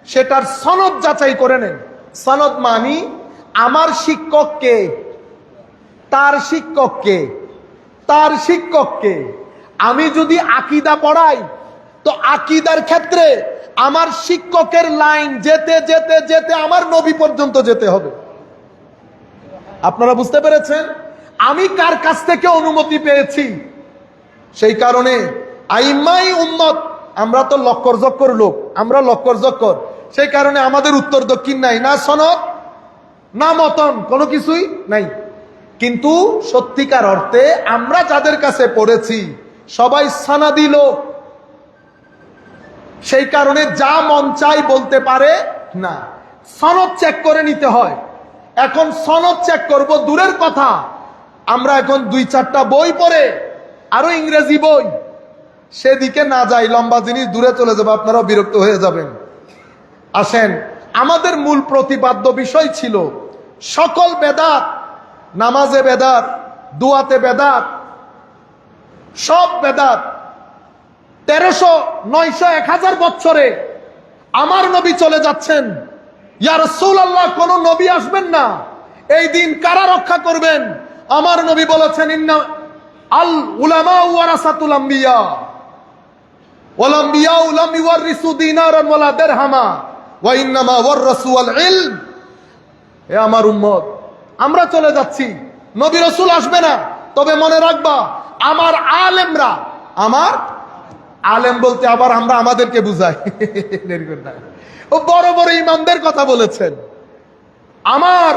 [SPEAKER 1] সেটার সনদ যাচাই করে নেন। সনদ মানি আমার শিক্ষককে, তার শিক্ষককে, তার শিক্ষককে। আমি যদি আকীদা পড়াই তো আকীদার ক্ষেত্রে আমার শিক্ষকের লাইন যেতে যেতে যেতে আমার নবী পর্যন্ত যেতে হবে। আপনারা বুঝতে পেরেছেন আমি কার কাছ থেকে অনুমতি পেয়েছি? সেই কারণে আইমাই উম্মত, আমরা তো লক্কর জক্কর লোক, আমরা লক্কর জক্কর, সেই কারণে আমাদের উত্তর দক্ষিণ নাই, না সনদ না মতন, কোনো কিছুই নাই। কিন্তু সত্যিকার অর্থে আমরা যাদের কাছে পড়েছি সবাই সনদি লোক, সেই কারণে যা মন চাই বলতে পারে না, সনদ চেক করে নিতে হয়। এখন সনদ চেক করব দূরের কথা, আমরা এখন 2-4টা বই পড়ে আরো ইংরেজি বই, সেদিকে না যাই, লম্বা জিনিস দূরে চলে যাবে, আপনারাও বিরক্ত হয়ে যাবেন। আসেন, আমাদের মূল প্রতিপাদ্য বিষয় ছিল সকল বেদাত, নামাজে বেদাত, দুয়াতে বেদাত, সব বেদাত। 1300, 900, 1000 বছরে আমার নবী চলে যাচ্ছেন, ইয়া রাসূলুল্লাহ কোন নবী আসবেন না, এই দিন কারা রক্ষা করবেন? আমার নবী বলেছেন ইন্না আল উলামা ওয়ারাসাতুল আম্বিয়া ওয়াল আম্বিয়া লাম ইওয়ারিসু দিনারান ওয়ালা দিরহামা ওয়া ইন্নামা ওয়ারাসু আল ইলম। হে আমার উম্মত, আমরা চলে যাচ্ছি, নবী রাসূল আসবে না, তবে মনে রাখবা আমার আলেমরা, আমার আলেম বলতে আবার আমরা আমাদেরকে বুঝাই, ও বড় বড় ইমামদের কথা বলেছেন, আমার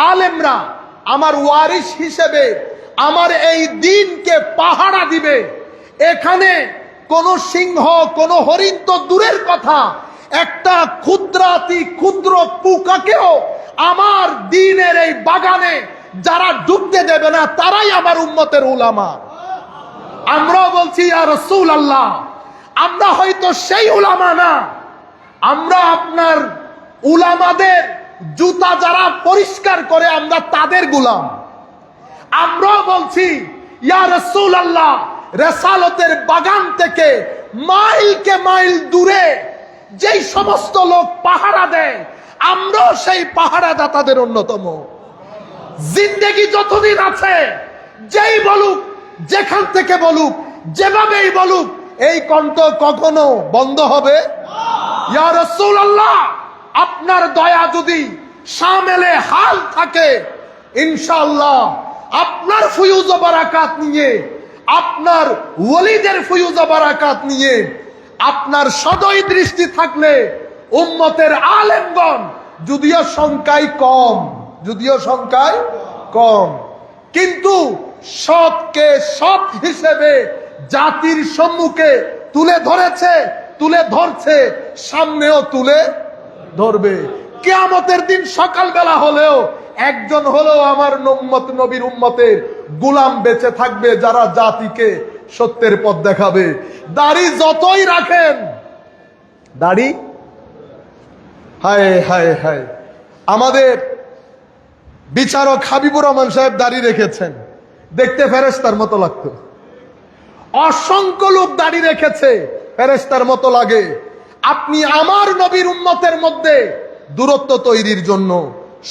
[SPEAKER 1] আলেমরা আমার ওয়ারিস হিসেবে আমার এই দিনকে পাহারা দিবে। এখানে কোন সিংহ, কোন হরিণ তো দূরের কথা, একটা ক্ষুদ্রাতি ক্ষুদ্র পোকাকেও আমার দ্বীনের এই বাগানে যারা ঢুকতে দেবে না তারাই আমার উম্মতের উলামা। আমরাও বলছি ইয়া রাসূলুল্লাহ, আমরা হয়তো সেই উলামা না, আমরা আপনার উলামাদের জুতা যারা পরিষ্কার করে আমরা তাদের গোলাম। আমরাও বলছি ইয়া রাসূলুল্লাহ, রিসালাতের বাগান থেকে মাইলকে মাইল দূরে যেই সমস্ত লোক পাহারা দেয় আমরাও সেই পাহারাদাতাদের অন্যতম। জিন্দেগি যতদিন আছে, যেই বলুক, যেখান থেকে বলুক, যেভাবেই বলুক, এই কণ্ঠ কখনো বন্ধ হবে ইয়া রাসূলুল্লাহ, আপনার দয়া যদি শামেলে হাল থাকে ইনশাআল্লাহ আপনার ফুয়ুজ ও বারাকাত নিয়ে, আপনার ওলিদের ফুয়ুজ ও বারাকাত নিয়ে, আপনার সদয় দৃষ্টি থাকলে উম্মতের আলেমগণ, যদিও সংখ্যায় কম, যদিও সংখ্যায় কম, কিন্তু সৎকে সৎ হিসেবে জাতির সম্মুখে তুলে ধরেছে, তুলে ধরছে, সামনেও তুলে ধরবে। কিয়ামতের দিন সকালবেলা হলেও একজন হলেও আমার উম্মত, নবীর উম্মতের গোলাম বেঁচে থাকবে, যারা জাতিকে সত্যের পথ দেখাবে। দাড়ি যতই রাখেন, দাড়ি, হায় হায় হায়, আমাদের বিচারক হাবিবুর রহমান সাহেব দাড়ি রেখেছেন, দেখতে ফেরেশতার মতো লাগতো। অসংখ্য লোক দাড়ি রেখেছে, ফেরেশতার মতো লাগে। আপনি আমার নবীর উম্মতের মধ্যে দূরত্ব তৈরির জন্য,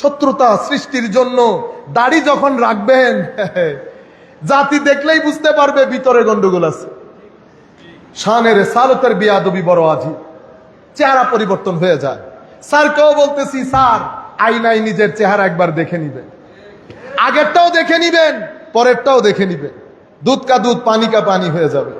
[SPEAKER 1] শত্রুতা সৃষ্টির জন্য দাড়ি যখন রাখবেন, জাতি দেখলেই বুঝতে পারবে ভিতরে গন্ডগোল আছে। শানের সালতের বিয়াদবি বড় আজীব, চেহারা পরিবর্তন হয়ে যায়। স্যারকেও বলতেছি, স্যার আয়নায় নিজের চেহারা একবার দেখে নিবেন, আগেরটাও দেখে নিবেন, পরেরটাও দেখে নিবেন, দুধ কা দুধ পানি কা পানি হয়ে যাবে।